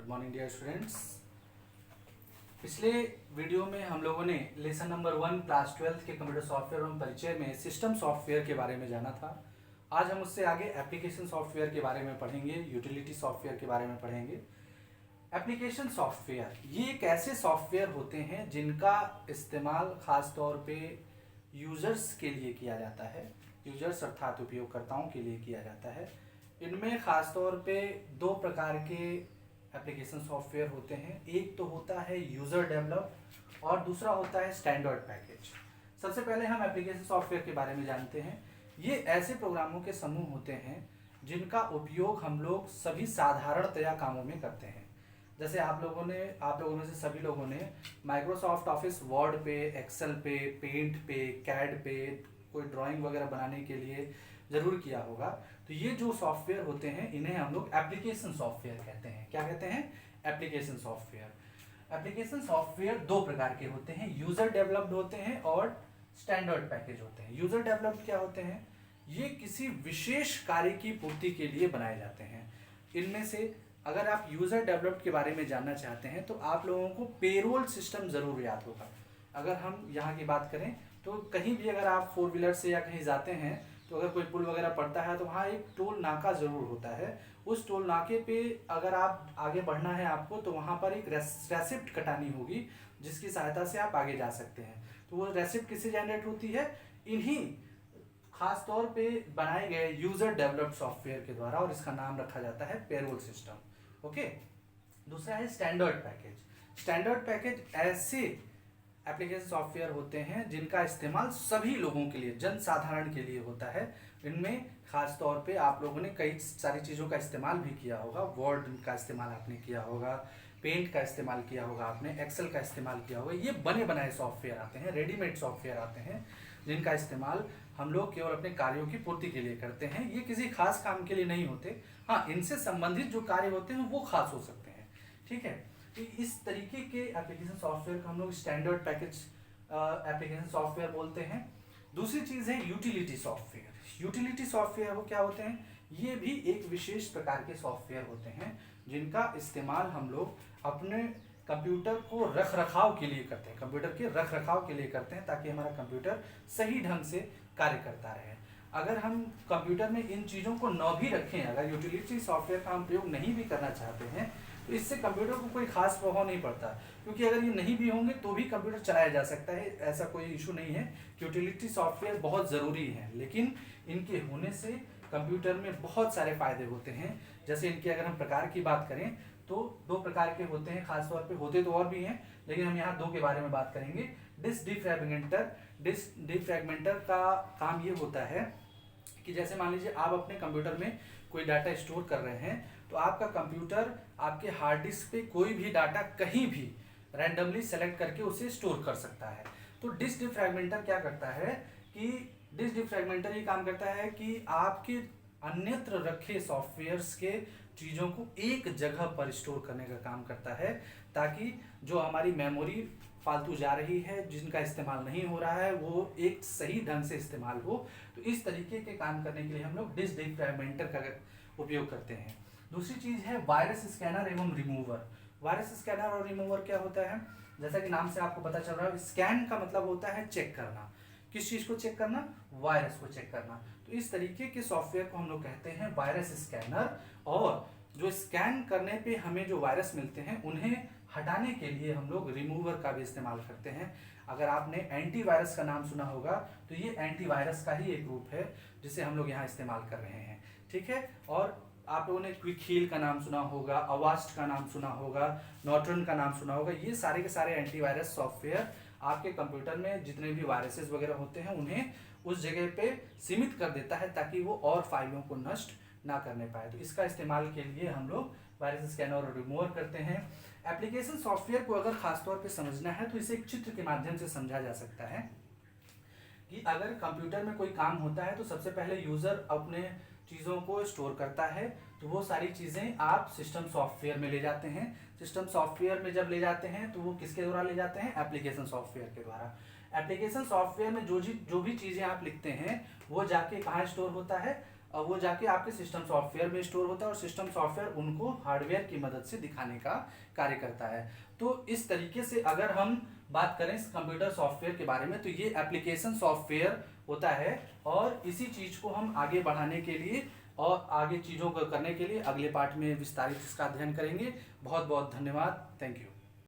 Good morning dear students. पिछले video में हम लोगों ने लेसन नंबर 1 क्लास 12 के कंप्यूटर सॉफ्टवेयर एवं परिचय में सिस्टम सॉफ्टवेयर के बारे में जाना था। आज हम उससे आगे एप्लीकेशन सॉफ्टवेयर के बारे में पढ़ेंगे, यूटिलिटी सॉफ्टवेयर के बारे में पढ़ेंगे। एप्लीकेशन सॉफ्टवेयर ये एक ऐसे सॉफ्टवेयर होते हैं जिनका इस्तेमाल खास तौर पे यूजर्स के लिए किया जाता है, यूजर्स अर्थात उपयोगकर्ताओं के लिए किया जाता है। इनमें खास तौर पे दो प्रकार के एप्लीकेशन सॉफ्टवेयर होते हैं, एक तो होता है यूजर डेवलप और दूसरा होता है स्टैंडर्ड पैकेज। सबसे पहले हम एप्लीकेशन सॉफ्टवेयर के बारे में जानते हैं। ये ऐसे प्रोग्रामों के समूह होते हैं जिनका उपयोग हम लोग सभी साधारणतया कामों में करते हैं। जैसे आप लोगों में से सभी लोगों ने माइक्रोसॉफ्ट ऑफिस वर्ड पे, एक्सेल पे, पेंट पे, कैड पे कोई ड्राइंग वगैरह बनाने के लिए जरूर किया होगा। तो ये जो सॉफ्टवेयर होते हैं इन्हें हम लोग एप्लीकेशन सॉफ्टवेयर कहते हैं। क्या कहते हैं? Application software. एप्लीकेशन सॉफ्टवेयर दो प्रकार के होते हैं, यूजर डेवलप्ड होते हैं और स्टैंडर्ड पैकेज होते हैं। यूजर डेवलप्ड क्या होते हैं? ये किसी विशेष कार्य की पूर्ति के लिए बनाए जाते हैं। इनमें से अगर आप यूजर डेवलप्ड के बारे में जानना चाहते हैं तो आप लोगों को पेरोल सिस्टम जरूर याद होगा। अगर हम यहाँ की बात करें तो कहीं भी अगर आप 4 व्हीलर से या कहीं जाते हैं तो अगर कोई पुल वगैरह पड़ता है तो वहाँ एक टोल नाका जरूर होता है। उस टोल नाके पे अगर आप आगे बढ़ना है आपको तो वहाँ पर एक रेसिप्ट कटानी होगी जिसकी सहायता से आप आगे जा सकते हैं। तो वो रेसिप्ट किससे जनरेट होती है? इन्हीं खास तौर पे बनाए गए यूजर डेवलप्ड सॉफ्टवेयर के द्वारा, और इसका नाम रखा जाता है पेरोल सिस्टम। ओके। दूसरा है स्टैंडर्ड पैकेज। स्टैंडर्ड पैकेज ऐसे एप्लीकेशन सॉफ्टवेयर होते हैं जिनका इस्तेमाल सभी लोगों के लिए, जनसाधारण के लिए होता है। इनमें खास तौर पे आप लोगों ने कई सारी चीज़ों का इस्तेमाल भी किया होगा। वर्ड का इस्तेमाल आपने किया होगा, पेंट का इस्तेमाल किया होगा आपने, एक्सेल का इस्तेमाल किया होगा। ये बने बनाए सॉफ्टवेयर आते हैं, रेडीमेड सॉफ्टवेयर आते हैं जिनका इस्तेमाल हम लोग केवल अपने कार्यों की पूर्ति के लिए करते हैं। ये किसी खास काम के लिए नहीं होते। हाँ, इनसे संबंधित जो कार्य होते हैं वो खास हो सकते हैं। ठीक है। तो इस तरीके के एप्लीकेशन सॉफ्टवेयर को हम लोग स्टैंडर्ड पैकेज एप्लीकेशन सॉफ्टवेयर बोलते हैं। दूसरी चीज है यूटिलिटी सॉफ्टवेयर। यूटिलिटी सॉफ्टवेयर वो क्या होते हैं? ये भी एक विशेष प्रकार के सॉफ्टवेयर होते हैं जिनका इस्तेमाल हम लोग अपने कंप्यूटर को रख रखाव के लिए करते हैं, कंप्यूटर के रख रखाव के लिए करते हैं ताकि हमारा कंप्यूटर सही ढंग से कार्य करता रहे। अगर हम कंप्यूटर में इन चीज़ों को न भी रखें, अगर यूटिलिटी सॉफ्टवेयर का हम प्रयोग नहीं भी करना चाहते हैं तो इससे कंप्यूटर को कोई खास प्रभाव नहीं पड़ता, क्योंकि अगर ये नहीं भी होंगे तो भी कंप्यूटर चलाया जा सकता है। ऐसा कोई इशू नहीं है। यूटिलिटी सॉफ्टवेयर बहुत ज़रूरी है, लेकिन इनके होने से कंप्यूटर में बहुत सारे फायदे होते हैं। जैसे इनके अगर हम प्रकार की बात करें तो दो प्रकार के होते हैं, खासतौर पे होते तो और भी हैं लेकिन हम यहाँ दो के बारे में बात करेंगे। डिस्क डिफ्रैगमेंटर। डिस्क डिफ्रैगमेंटर का काम ये होता है कि जैसे मान लीजिए आप अपने कंप्यूटर में कोई डाटा स्टोर कर रहे हैं तो आपका कंप्यूटर आपके हार्ड डिस्क पे कोई भी डाटा कहीं भी रैंडमली सेलेक्ट करके उसे स्टोर कर सकता है। तो डिस्क डिफ्रैगमेंटर क्या करता है कि डिस्क डिफ्रैगमेंटर ये काम करता है कि आपके अन्यत्र रखे सॉफ्टवेयर्स के चीज़ों को एक जगह पर स्टोर करने का काम करता है, ताकि जो हमारी मेमोरी फालतू जा रही है, जिनका इस्तेमाल नहीं हो रहा है, वो एक सही ढंग से इस्तेमाल हो। तो इस तरीके के काम करने के लिए हम लोग डिस्क डिफ्रैगमेंटर का उपयोग करते हैं। दूसरी चीज़ है वायरस स्कैनर एवं रिमूवर। वायरस स्कैनर और रिमूवर क्या होता है? जैसा कि नाम से आपको पता चल रहा है, स्कैन का मतलब होता है चेक करना। किस चीज़ को चेक करना? वायरस को चेक करना। तो इस तरीके के सॉफ्टवेयर को हम लोग कहते हैं वायरस स्कैनर। और जो स्कैन करने पे हमें जो वायरस मिलते हैं उन्हें हटाने के लिए हम लोग रिमूवर का भी इस्तेमाल करते हैं। अगर आपने एंटीवायरस का नाम सुना होगा तो ये एंटीवायरस का ही एक रूप है जिसे हम लोग यहाँ इस्तेमाल कर रहे हैं। ठीक है। और आप लोगों ने क्विक हील का नाम सुना होगा, अवास्ट का नाम सुना होगा, नॉर्टन का नाम सुना होगा। ये सारे के सारे एंटीवायरस सॉफ्टवेयर आपके कंप्यूटर में जितने भी वायरसेस वगैरह होते हैं उन्हें उस जगह पे सीमित कर देता है ताकि वो और फाइलों को नष्ट ना करने पाए। तो इसका इस्तेमाल के लिए हम लोग वायरस स्कैनर और रिमूवर करते हैं। एप्लीकेशन सॉफ्टवेयर को अगर खासतौर पे समझना है तो इसे एक चित्र के माध्यम से समझा जा सकता है कि अगर कंप्यूटर में कोई काम होता है तो सबसे पहले यूजर अपने चीज़ों को स्टोर करता है, तो वो सारी चीज़ें आप सिस्टम सॉफ्टवेयर में ले जाते हैं। सिस्टम सॉफ्टवेयर में जब ले जाते हैं तो वो किसके द्वारा ले जाते हैं? एप्लीकेशन सॉफ्टवेयर के द्वारा। एप्लीकेशन सॉफ्टवेयर में जो भी चीज़ें आप लिखते हैं वो जाके कहाँ स्टोर होता है? और वो जाके आपके सिस्टम सॉफ्टवेयर में स्टोर होता है और सिस्टम सॉफ्टवेयर उनको हार्डवेयर की मदद से दिखाने का कार्य करता है। तो इस तरीके से अगर हम बात करें इस कंप्यूटर सॉफ्टवेयर के बारे में, तो ये एप्लीकेशन सॉफ्टवेयर होता है। और इसी चीज़ को हम आगे बढ़ाने के लिए और आगे चीज़ों को करने के लिए अगले पार्ट में विस्तारित इसका अध्ययन करेंगे। बहुत बहुत धन्यवाद। Thank you.